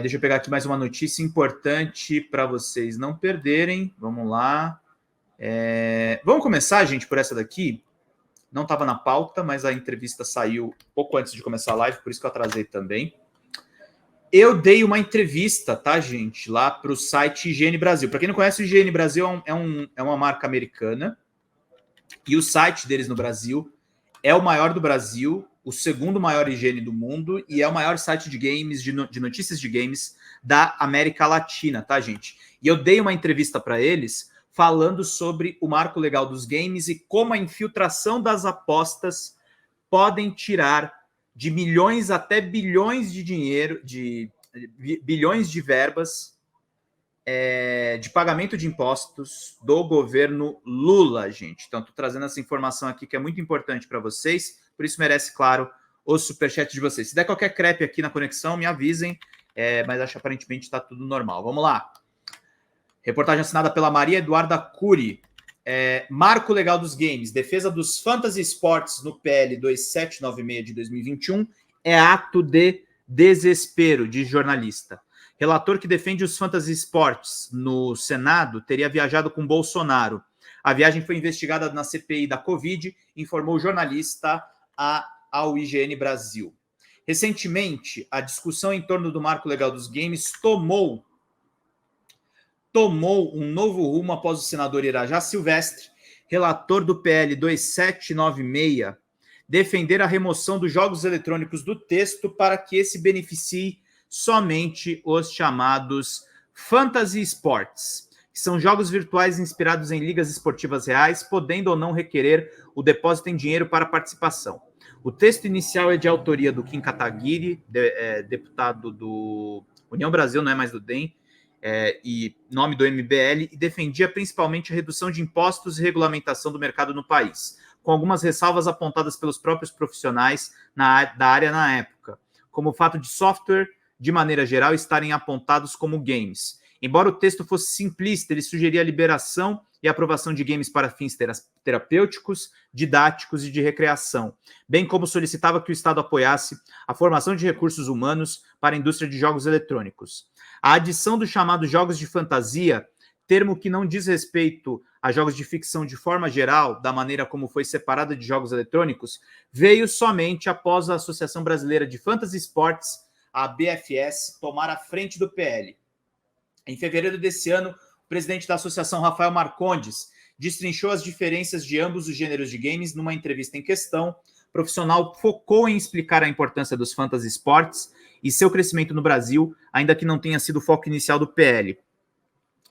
Deixa eu pegar aqui mais uma notícia importante para vocês não perderem. Vamos lá. Vamos começar, gente, por essa daqui. Não estava na pauta, mas a entrevista saiu pouco antes de começar a live, por isso que eu atrasei também. Eu dei uma entrevista, tá, gente, lá para o site Higiene Brasil. Para quem não conhece, o Higiene Brasil é uma marca americana e o site deles no Brasil é o maior do Brasil, o segundo maior higiene do mundo e é o maior site de games, de notícias de games da América Latina, tá, gente? E eu dei uma entrevista para eles falando sobre o marco legal dos games e como a infiltração das apostas podem tirar de milhões até bilhões de dinheiro, de bilhões de verbas de pagamento de impostos do governo Lula, gente. Então, estou trazendo essa informação aqui que é muito importante para vocês, por isso merece, claro, o superchat de vocês. Se der qualquer crepe aqui na conexão, me avisem, mas acho que aparentemente está tudo normal. Vamos lá. Reportagem assinada pela Maria Eduarda Cury. Marco legal dos games. Defesa dos fantasy sports no PL 2796 de 2021 é ato de desespero, de jornalista. Relator que defende os fantasy sports no Senado teria viajado com Bolsonaro. A viagem foi investigada na CPI da Covid, informou o jornalista ao IGN Brasil. Recentemente, a discussão em torno do marco legal dos games tomou um novo rumo após o senador Irajá Silvestre, relator do PL 2796, defender a remoção dos jogos eletrônicos do texto para que esse beneficie somente os chamados fantasy sports, que são jogos virtuais inspirados em ligas esportivas reais, podendo ou não requerer o depósito em dinheiro para participação. O texto inicial é de autoria do Kim Kataguiri, deputado do União Brasil, não é mais do DEM, e nome do MBL, e defendia principalmente a redução de impostos e regulamentação do mercado no país, com algumas ressalvas apontadas pelos próprios profissionais da área na época, como o fato de software, de maneira geral, estarem apontados como games. Embora o texto fosse simplista, ele sugeria a liberação e aprovação de games para fins terapêuticos, didáticos e de recreação, bem como solicitava que o Estado apoiasse a formação de recursos humanos para a indústria de jogos eletrônicos. A adição dos chamados jogos de fantasia, termo que não diz respeito a jogos de ficção de forma geral, da maneira como foi separada de jogos eletrônicos, veio somente após a Associação Brasileira de Fantasy Sports, a BFS, tomar a frente do PL. Em fevereiro desse ano, o presidente da associação, Rafael Marcondes, destrinchou as diferenças de ambos os gêneros de games numa entrevista em questão. O profissional focou em explicar a importância dos fantasy sports e seu crescimento no Brasil, ainda que não tenha sido o foco inicial do PL.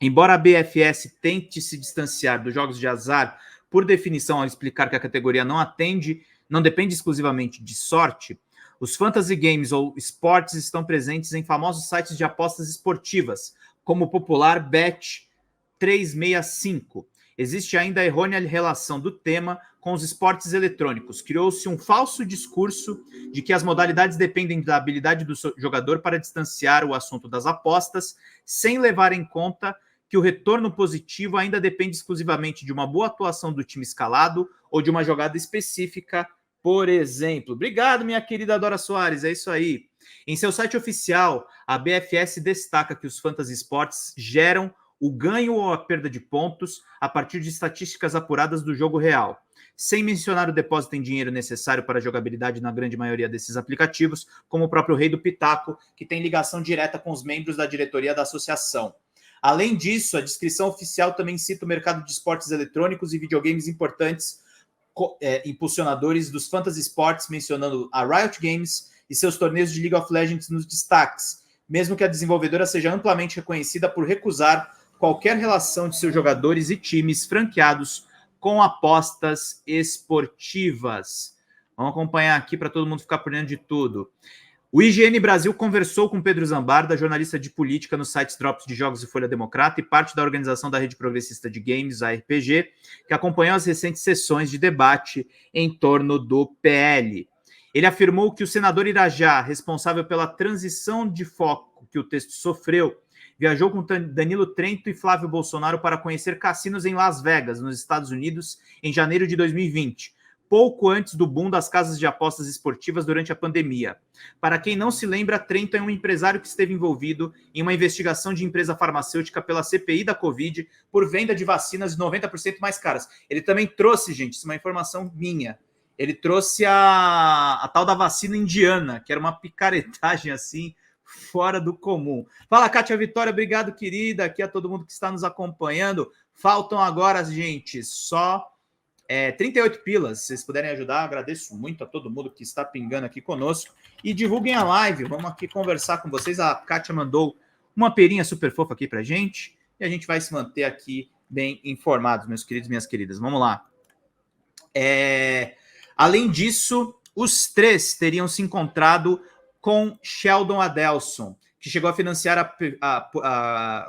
Embora a BFS tente se distanciar dos jogos de azar, por definição, ao explicar que a categoria não depende exclusivamente de sorte, os fantasy games ou esportes estão presentes em famosos sites de apostas esportivas, como o popular Bet365. Existe ainda a errônea relação do tema com os esportes eletrônicos. Criou-se um falso discurso de que as modalidades dependem da habilidade do jogador para distanciar o assunto das apostas, sem levar em conta que o retorno positivo ainda depende exclusivamente de uma boa atuação do time escalado ou de uma jogada específica, por exemplo. Obrigado, minha querida Dora Soares, é isso aí. Em seu site oficial, a BFS destaca que os fantasy sports geram o ganho ou a perda de pontos a partir de estatísticas apuradas do jogo real, sem mencionar o depósito em dinheiro necessário para a jogabilidade na grande maioria desses aplicativos, como o próprio Rei do Pitaco, que tem ligação direta com os membros da diretoria da associação. Além disso, a descrição oficial também cita o mercado de esportes eletrônicos e videogames importantes, impulsionadores dos fantasy sports, mencionando a Riot Games e seus torneios de League of Legends nos destaques, mesmo que a desenvolvedora seja amplamente reconhecida por recusar qualquer relação de seus jogadores e times franqueados com apostas esportivas. Vamos acompanhar aqui para todo mundo ficar por dentro de tudo. O IGN Brasil conversou com Pedro Zambarda, jornalista de política nos sites Drops de Jogos e Folha Democrata e parte da organização da Rede Progressista de Games, a RPG, que acompanhou as recentes sessões de debate em torno do PL. Ele afirmou que o senador Irajá, responsável pela transição de foco que o texto sofreu, viajou com Danilo Trento e Flávio Bolsonaro para conhecer cassinos em Las Vegas, nos Estados Unidos, em janeiro de 2020, pouco antes do boom das casas de apostas esportivas durante a pandemia. Para quem não se lembra, Trento é um empresário que esteve envolvido em uma investigação de empresa farmacêutica pela CPI da Covid por venda de vacinas 90% mais caras. Ele também trouxe, gente, isso é uma informação minha, ele trouxe a tal da vacina indiana, que era uma picaretagem assim, fora do comum. Fala, Kátia Vitória, obrigado, querida, aqui a todo mundo que está nos acompanhando. Faltam agora, gente, só 38 pilas. Se vocês puderem ajudar, agradeço muito a todo mundo que está pingando aqui conosco. E divulguem a live, vamos aqui conversar com vocês. A Kátia mandou uma perinha super fofa aqui pra gente, e a gente vai se manter aqui bem informados, meus queridos e minhas queridas. Vamos lá. Além disso, os três teriam se encontrado com Sheldon Adelson, que chegou a financiar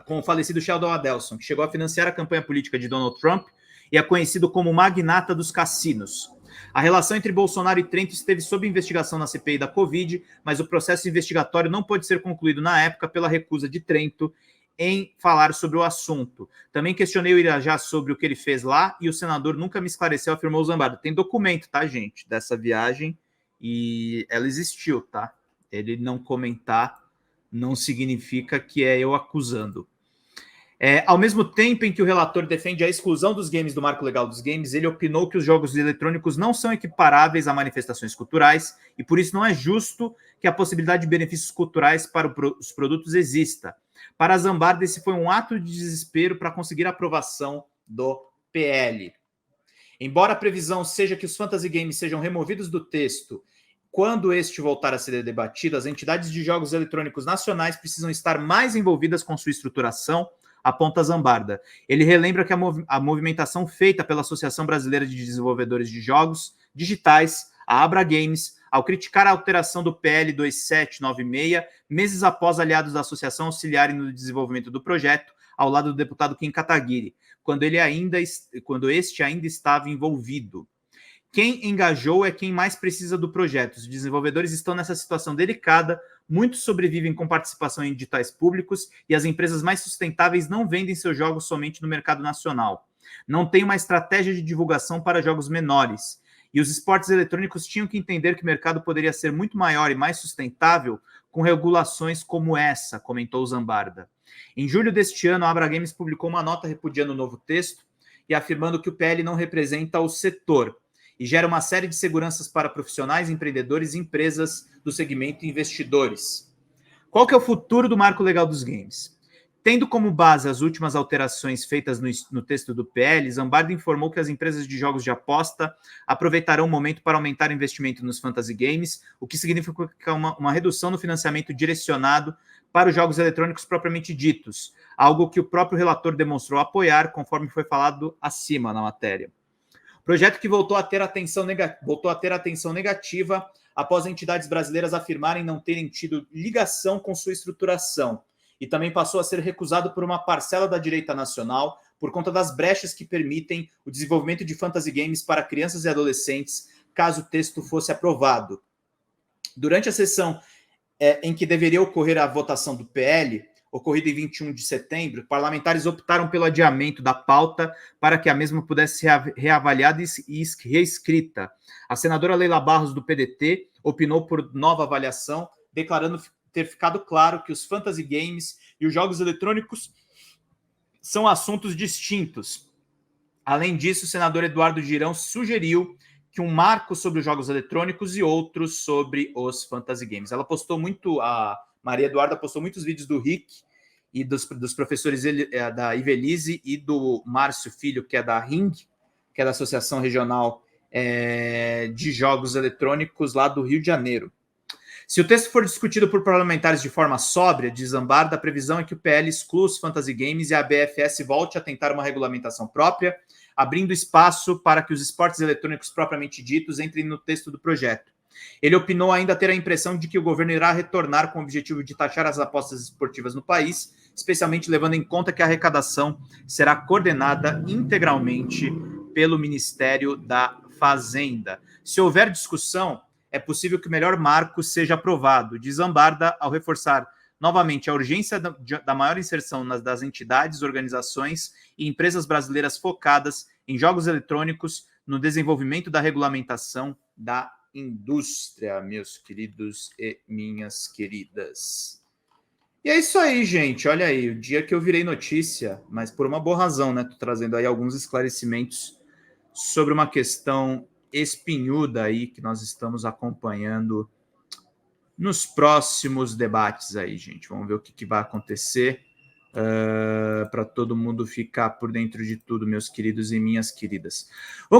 com o falecido Sheldon Adelson, que chegou a financiar a campanha política de Donald Trump e é conhecido como magnata dos cassinos. A relação entre Bolsonaro e Trento esteve sob investigação na CPI da Covid, mas o processo investigatório não pôde ser concluído na época pela recusa de Trento em falar sobre o assunto. Também questionei o Irajá sobre o que ele fez lá e o senador nunca me esclareceu, afirmou o Zambada. Tem documento, tá, gente, dessa viagem e ela existiu, tá? Ele não comentar não significa que é eu acusando. Ao mesmo tempo em que o relator defende a exclusão dos games do marco legal dos games, ele opinou que os jogos eletrônicos não são equiparáveis a manifestações culturais e por isso não é justo que a possibilidade de benefícios culturais para os produtos exista. Para Zambada, esse foi um ato de desespero para conseguir a aprovação do PL. Embora a previsão seja que os fantasy games sejam removidos do texto quando este voltar a ser debatido, as entidades de jogos eletrônicos nacionais precisam estar mais envolvidas com sua estruturação, aponta Zambada. Ele relembra que a movimentação feita pela Associação Brasileira de Desenvolvedores de Jogos Digitais, a Abra Games, ao criticar a alteração do PL 2796, meses após aliados da associação auxiliarem no desenvolvimento do projeto, ao lado do deputado Kim Kataguiri, quando este ainda estava envolvido. Quem engajou é quem mais precisa do projeto. Os desenvolvedores estão nessa situação delicada, muitos sobrevivem com participação em editais públicos e as empresas mais sustentáveis não vendem seus jogos somente no mercado nacional. Não tem uma estratégia de divulgação para jogos menores. E os esportes eletrônicos tinham que entender que o mercado poderia ser muito maior e mais sustentável com regulações como essa, comentou Zambada. Em julho deste ano, a Abra Games publicou uma nota repudiando o novo texto e afirmando que o PL não representa o setor e gera uma série de seguranças para profissionais, empreendedores e empresas do segmento e investidores. Qual que é o futuro do marco legal dos games? Tendo como base as últimas alterações feitas no texto do PL, Zambada informou que as empresas de jogos de aposta aproveitarão o momento para aumentar o investimento nos fantasy games, o que significa uma redução no financiamento direcionado para os jogos eletrônicos propriamente ditos, algo que o próprio relator demonstrou apoiar, conforme foi falado acima na matéria. Projeto que voltou a ter atenção negativa após entidades brasileiras afirmarem não terem tido ligação com sua estruturação e também passou a ser recusado por uma parcela da direita nacional por conta das brechas que permitem o desenvolvimento de fantasy games para crianças e adolescentes, caso o texto fosse aprovado. Durante a sessão em que deveria ocorrer a votação do PL, ocorrida em 21 de setembro, parlamentares optaram pelo adiamento da pauta para que a mesma pudesse ser reavaliada e reescrita. A senadora Leila Barros, do PDT, opinou por nova avaliação, declarando ter ficado claro que os fantasy games e os jogos eletrônicos são assuntos distintos. Além disso, o senador Eduardo Girão sugeriu que um marco sobre os jogos eletrônicos e outros sobre os fantasy games. Ela postou muito, a Maria Eduarda postou muitos vídeos do Rick e dos professores da Ivelise e do Márcio Filho, que é da Ring, que é da Associação Regional de Jogos Eletrônicos lá do Rio de Janeiro. Se o texto for discutido por parlamentares de forma sóbria, diz Zambada, a previsão é que o PL exclua os fantasy games e a BFS volte a tentar uma regulamentação própria, abrindo espaço para que os esportes eletrônicos propriamente ditos entrem no texto do projeto. Ele opinou ainda ter a impressão de que o governo irá retornar com o objetivo de taxar as apostas esportivas no país, especialmente levando em conta que a arrecadação será coordenada integralmente pelo Ministério da Fazenda. Se houver discussão, é possível que o melhor marco seja aprovado, diz Zambada, ao reforçar novamente a urgência da maior inserção das entidades, organizações e empresas brasileiras focadas em jogos eletrônicos no desenvolvimento da regulamentação da indústria, meus queridos e minhas queridas. E é isso aí, gente. Olha aí, o dia que eu virei notícia, mas por uma boa razão, né? Tô trazendo aí alguns esclarecimentos sobre uma questão espinhuda aí que nós estamos acompanhando nos próximos debates aí, gente. Vamos ver o que vai acontecer para todo mundo ficar por dentro de tudo, meus queridos e minhas queridas.